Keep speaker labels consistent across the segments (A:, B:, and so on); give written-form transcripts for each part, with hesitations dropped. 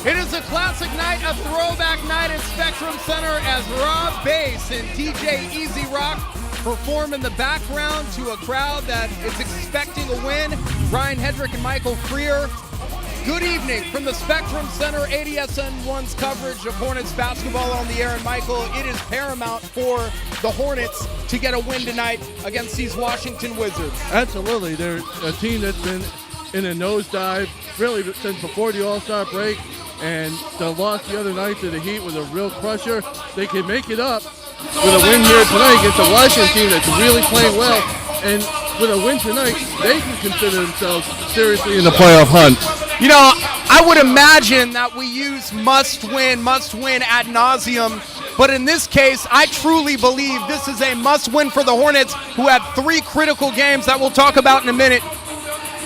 A: It is a classic night, a throwback night at Spectrum Center as Rob Bass and DJ Easy Rock perform in the background to a crowd that is expecting a win. Ryan Hedrick and Michael Freer. Good evening from the Spectrum Center. ADSN 1's coverage of Hornets basketball on the air. And Michael, it is paramount for the Hornets to get a win tonight against these Washington Wizards.
B: Absolutely. They're a team that's been in a nosedive really since before the All-Star break. And the loss the other night to the Heat was a real crusher. They can make it up with a win here tonight against a Washington team that's really playing well. And with a win tonight, they can consider themselves seriously in the playoff hunt.
A: You know, I would imagine that we use must win ad nauseum. But in this case, I truly believe this is a must win for the Hornets, who have 3 critical games that we'll talk about in a minute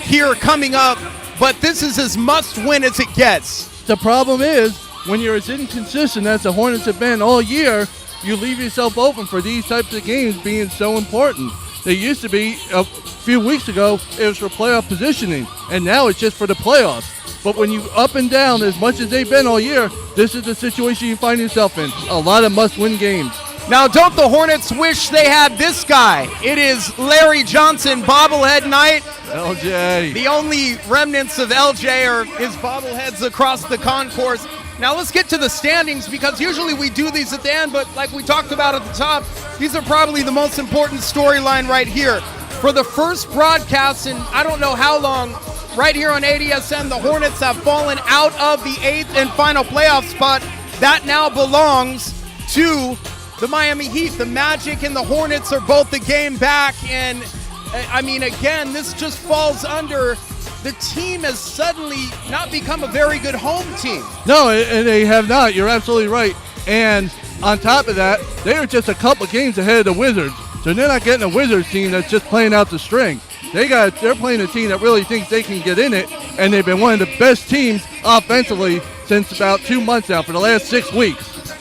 A: here coming up. But this is as must win as it gets.
B: The problem is, when you're as inconsistent as the Hornets have been all year, you leave yourself open for these types of games being so important. They used to be, a few weeks ago, it was for playoff positioning, and now it's just for the playoffs. But when you up and down as much as they've been all year, this is the situation you find yourself in. A lot of must-win games.
A: Now, don't the Hornets wish they had this guy? It is Larry Johnson, bobblehead night.
B: LJ.
A: The only remnants of LJ are his bobbleheads across the concourse. Now let's get to the standings, because usually we do these at the end, but like we talked about at the top, these are probably the most important storyline right here. For the first broadcast in I don't know how long, right here on ADSN, the Hornets have fallen out of the 8th and final playoff spot. That now belongs to the Miami Heat. The Magic and the Hornets are both the game back, and I mean, again, this just falls under the team has suddenly not become a very good home team.
B: No, and they have not. You're absolutely right. And on top of that, they are just a couple of games ahead of the Wizards. So they're not getting a Wizards team that's just playing out the string. They're playing a team that really thinks they can get in it, and they've been one of the best teams offensively since about 2 months now, for the last 6 weeks.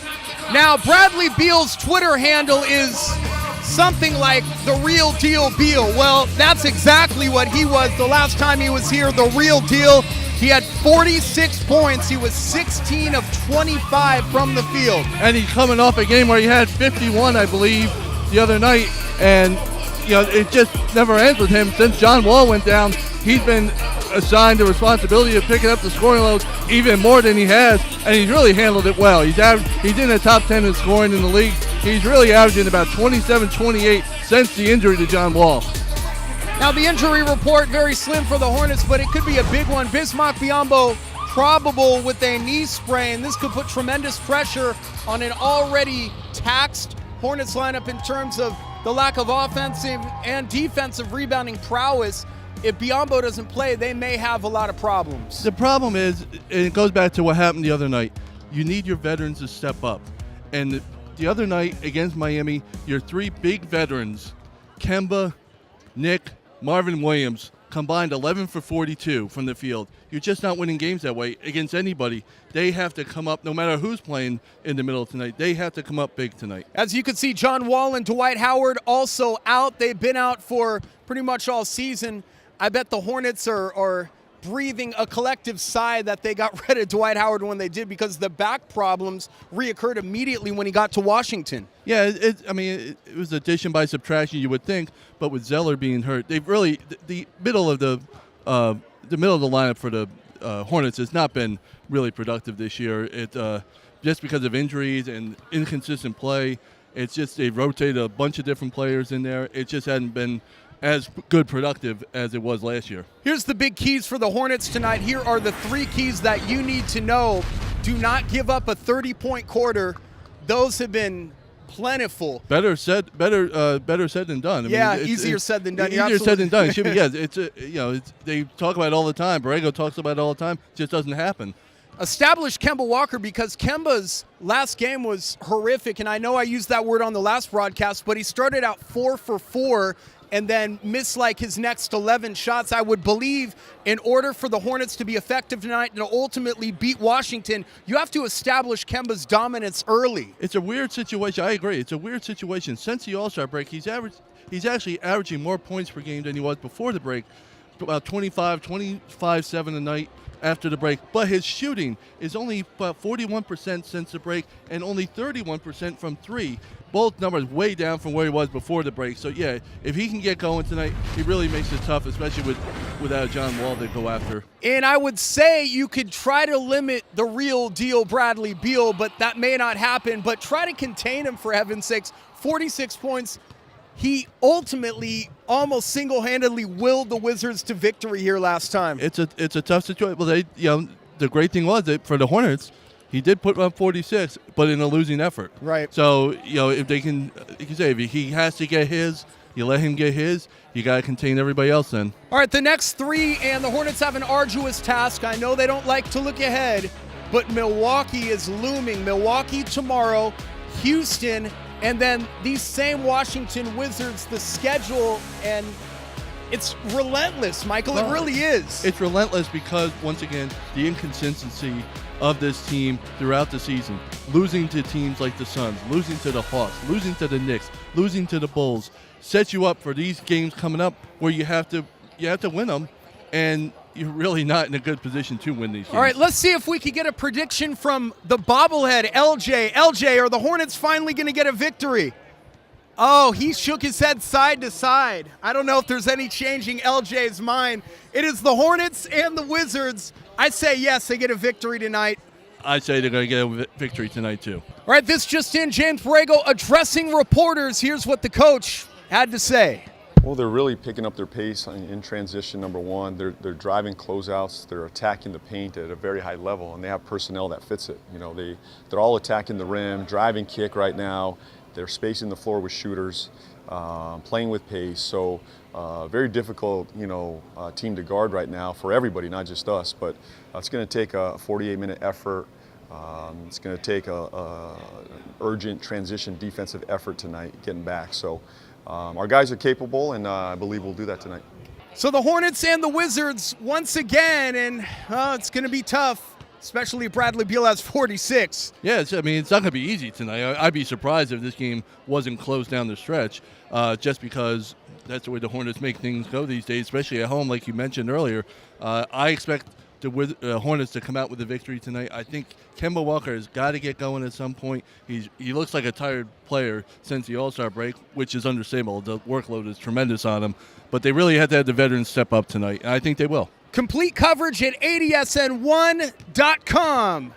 A: Now, Bradley Beal's Twitter handle is something like the real deal Beal. Well, that's exactly what he was the last time he was here, the real deal. He had 46 points. He was 16 of 25 from the field.
B: And he's coming off a game where he had 51, I believe, the other night. And, you know, it just never ends with him. Since John Wall went down, he's been assigned the responsibility of picking up the scoring load even more than he has, and he's really handled it well. He's in the top 10 in scoring in the league. He's really averaging about 27-28 since the injury to John Wall.
A: Now, the injury report, very slim for the Hornets, but it could be a big one. Bismack Biyombo probable with a knee sprain. This could put tremendous pressure on an already taxed Hornets lineup in terms of the lack of offensive and defensive rebounding prowess. If Biyombo doesn't play, they may have a lot of problems.
B: The problem is, and it goes back to what happened the other night, you need your veterans to step up. And the other night against Miami, your 3 big veterans, Kemba, Nick, Marvin Williams, combined 11 for 42 from the field. You're just not winning games that way against anybody. They have to come up, no matter who's playing in the middle tonight, they have to come up big tonight.
A: As you can see, John Wall and Dwight Howard also out. They've been out for pretty much all season. I bet the Hornets are breathing a collective sigh that they got rid of Dwight Howard when they did, because the back problems reoccurred immediately when he got to Washington.
B: Yeah, it was addition by subtraction, you would think, but with Zeller being hurt, they've really the middle of the lineup for the Hornets has not been really productive this year. It just because of injuries and inconsistent play. It's just they've rotated a bunch of different players in there. It just hadn't been as good productive as it was last year.
A: Here's the big keys for the Hornets tonight. Here are the 3 keys that you need to know. Do not give up a 30-point quarter. Those have been plentiful.
B: Better said than done.
A: Easier said than done.
B: Easier said than done. It should be. Yes, they talk about it all the time. Borrego talks about it all the time. It just doesn't happen.
A: Establish Kemba Walker, because Kemba's last game was horrific, and I know I used that word on the last broadcast, but he started out 4 for 4 and then missed like his next 11 shots. I would believe in order for the Hornets to be effective tonight and to ultimately beat Washington, you have to establish Kemba's dominance early.
B: It's a weird situation. I agree. It's a weird situation. Since the All-Star break, he's actually averaging more points per game than he was before the break, about 25, 7 a night. after the break, but his shooting is only about 41% since the break and only 31% from three. Both numbers way down from where he was before the break. So, yeah, if he can get going tonight, he really makes it tough, especially without John Wall to go after.
A: And I would say you could try to limit the real deal Bradley Beal, but that may not happen. But try to contain him, for heaven's sakes. 46 points. He ultimately almost single-handedly willed the Wizards to victory here last time.
B: It's a tough situation. Well, the great thing was that for the Hornets, he did put up 46, but in a losing effort.
A: Right.
B: So, if they can, you can say if he has to get his, you let him get his. You got to contain everybody else then.
A: All right, the next three, and the Hornets have an arduous task. I know they don't like to look ahead, but Milwaukee is looming. Milwaukee tomorrow, Houston, and then these same Washington Wizards, the schedule, and it's relentless, Michael. It really is.
B: It's relentless because, once again, the inconsistency of this team throughout the season. Losing to teams like the Suns, losing to the Hawks, losing to the Knicks, losing to the Bulls, sets you up for these games coming up where you have to win them, and you're really not in a good position to win these games.
A: All right, let's see if we can get a prediction from the bobblehead, LJ. LJ, are the Hornets finally going to get a victory? Oh, he shook his head side to side. I don't know if there's any changing LJ's mind. It is the Hornets and the Wizards. I say yes, they get a victory tonight.
B: I say they're going to get a victory tonight, too.
A: All right, this just in, James Borrego addressing reporters. Here's what the coach had to say.
C: Well, they're really picking up their pace in transition, number one. They're driving closeouts. They're attacking the paint at a very high level, and they have personnel that fits it. They're all attacking the rim, driving kick right now. They're spacing the floor with shooters, playing with pace. So very difficult, team to guard right now for everybody, not just us. But it's going to take a 48-minute effort. It's going to take an urgent transition defensive effort tonight, getting back. So our guys are capable, and I believe we'll do that tonight.
A: So the Hornets and the Wizards once again, and it's going to be tough. Especially if Bradley Beal has 46.
B: Yeah, it's not going to be easy tonight. I'd be surprised if this game wasn't closed down the stretch, just because that's the way the Hornets make things go these days, especially at home, like you mentioned earlier. I expect the Hornets to come out with a victory tonight. I think Kemba Walker has got to get going at some point. He looks like a tired player since the All-Star break, which is understandable. The workload is tremendous on him. But they really had to have the veterans step up tonight, and I think they will.
A: Complete coverage at ADSN1.com.